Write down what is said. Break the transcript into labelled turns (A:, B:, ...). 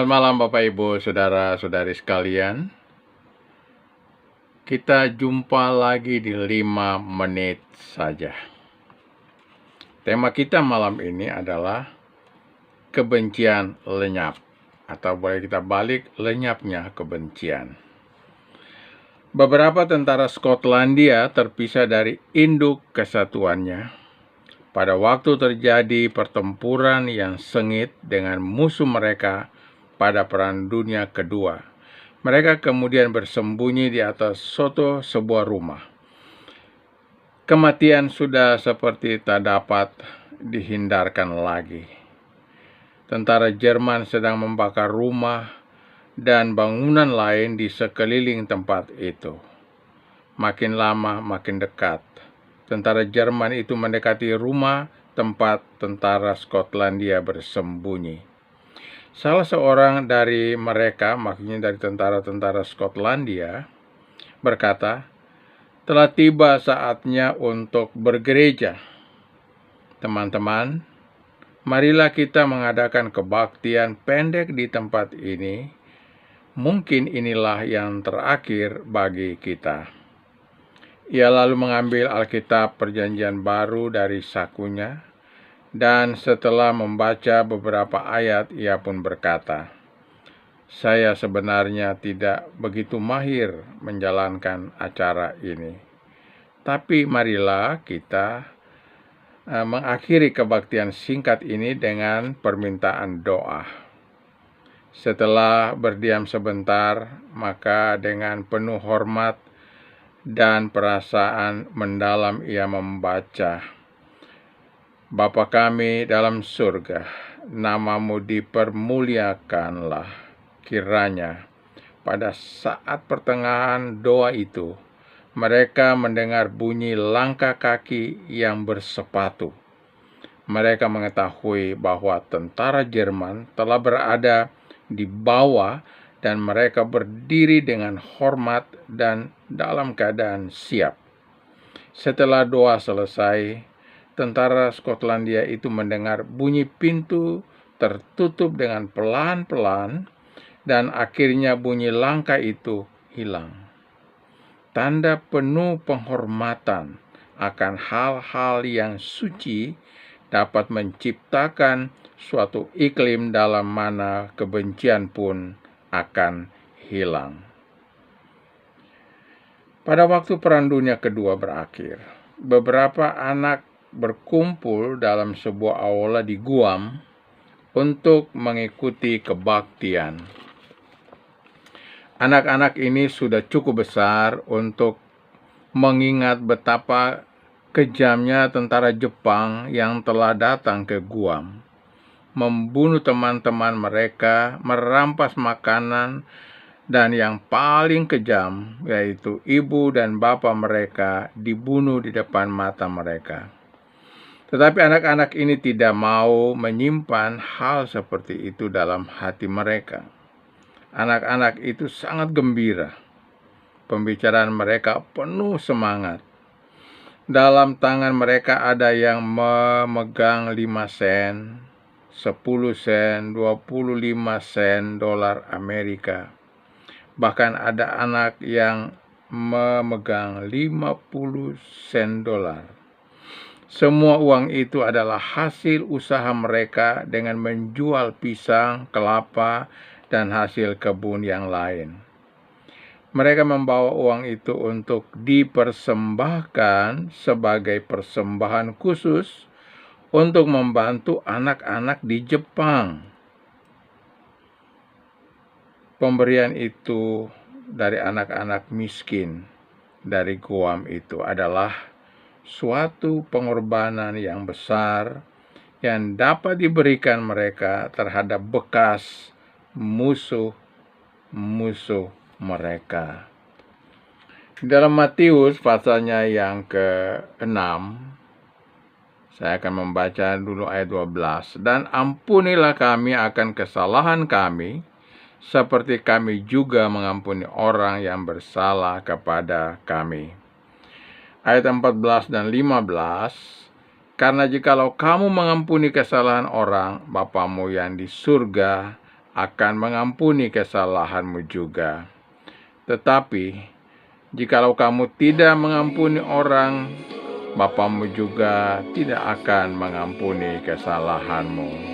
A: Selamat malam Bapak Ibu, Saudara-saudari sekalian. Kita jumpa lagi di 5 menit saja. Tema kita malam ini adalah kebencian lenyap, atau boleh kita balik, lenyapnya kebencian. Beberapa tentara Skotlandia terpisah dari induk kesatuannya pada waktu terjadi pertempuran yang sengit dengan musuh mereka pada Perang Dunia Kedua. Mereka kemudian bersembunyi di atas sebuah rumah. Kematian sudah seperti tak dapat dihindarkan lagi. Tentara Jerman sedang membakar rumah dan bangunan lain di sekeliling tempat itu. Makin lama makin dekat. Tentara Jerman itu mendekati rumah tempat tentara Skotlandia bersembunyi. Salah seorang dari mereka, maksudnya dari tentara-tentara Skotlandia, berkata, "Telah tiba saatnya untuk bergereja. Teman-teman, marilah kita mengadakan kebaktian pendek di tempat ini. Mungkin inilah yang terakhir bagi kita." Ia lalu mengambil Alkitab Perjanjian Baru dari sakunya, dan setelah membaca beberapa ayat, ia pun berkata, "Saya sebenarnya tidak begitu mahir menjalankan acara ini. Tapi marilah kita mengakhiri kebaktian singkat ini dengan permintaan doa." Setelah berdiam sebentar, maka dengan penuh hormat dan perasaan mendalam ia membaca, "Bapa kami dalam surga, namamu dipermuliakanlah. Kiranya pada saat pertengahan doa itu, mereka mendengar bunyi langkah kaki yang bersepatu. Mereka mengetahui bahwa tentara Jerman telah berada di bawah dan mereka berdiri dengan hormat dan dalam keadaan siap." Setelah doa selesai, tentara Skotlandia itu mendengar bunyi pintu tertutup dengan pelan-pelan, dan akhirnya bunyi langkah itu hilang. Tanda penuh penghormatan akan hal-hal yang suci dapat menciptakan suatu iklim dalam mana kebencian pun akan hilang. Pada waktu Perang Dunia Kedua berakhir, beberapa anak berkumpul dalam sebuah aula di Guam untuk mengikuti kebaktian. Anak-anak ini sudah cukup besar untuk mengingat betapa kejamnya tentara Jepang yang telah datang ke Guam, membunuh teman-teman mereka, merampas makanan, dan yang paling kejam, yaitu ibu dan bapak mereka dibunuh di depan mata mereka. Tetapi anak-anak ini tidak mau menyimpan hal seperti itu dalam hati mereka. Anak-anak itu sangat gembira. Pembicaraan mereka penuh semangat. Dalam tangan mereka ada yang memegang 5 sen, 10 sen, 25 sen dolar Amerika. Bahkan ada anak yang memegang 50 sen dolar. Semua uang itu adalah hasil usaha mereka dengan menjual pisang, kelapa, dan hasil kebun yang lain. Mereka membawa uang itu untuk dipersembahkan sebagai persembahan khusus untuk membantu anak-anak di Jepang. Pemberian itu dari anak-anak miskin dari Guam itu adalah suatu pengorbanan yang besar yang dapat diberikan mereka terhadap bekas musuh-musuh mereka. Dalam Matius pasalnya yang ke-6, saya akan membaca dulu ayat 12. "Dan ampunilah kami akan kesalahan kami, seperti kami juga mengampuni orang yang bersalah kepada kami." Ayat 14 dan 15, "Karena jikalau kamu mengampuni kesalahan orang, Bapamu yang di surga akan mengampuni kesalahanmu juga. Tetapi, jikalau kamu tidak mengampuni orang, Bapamu juga tidak akan mengampuni kesalahanmu.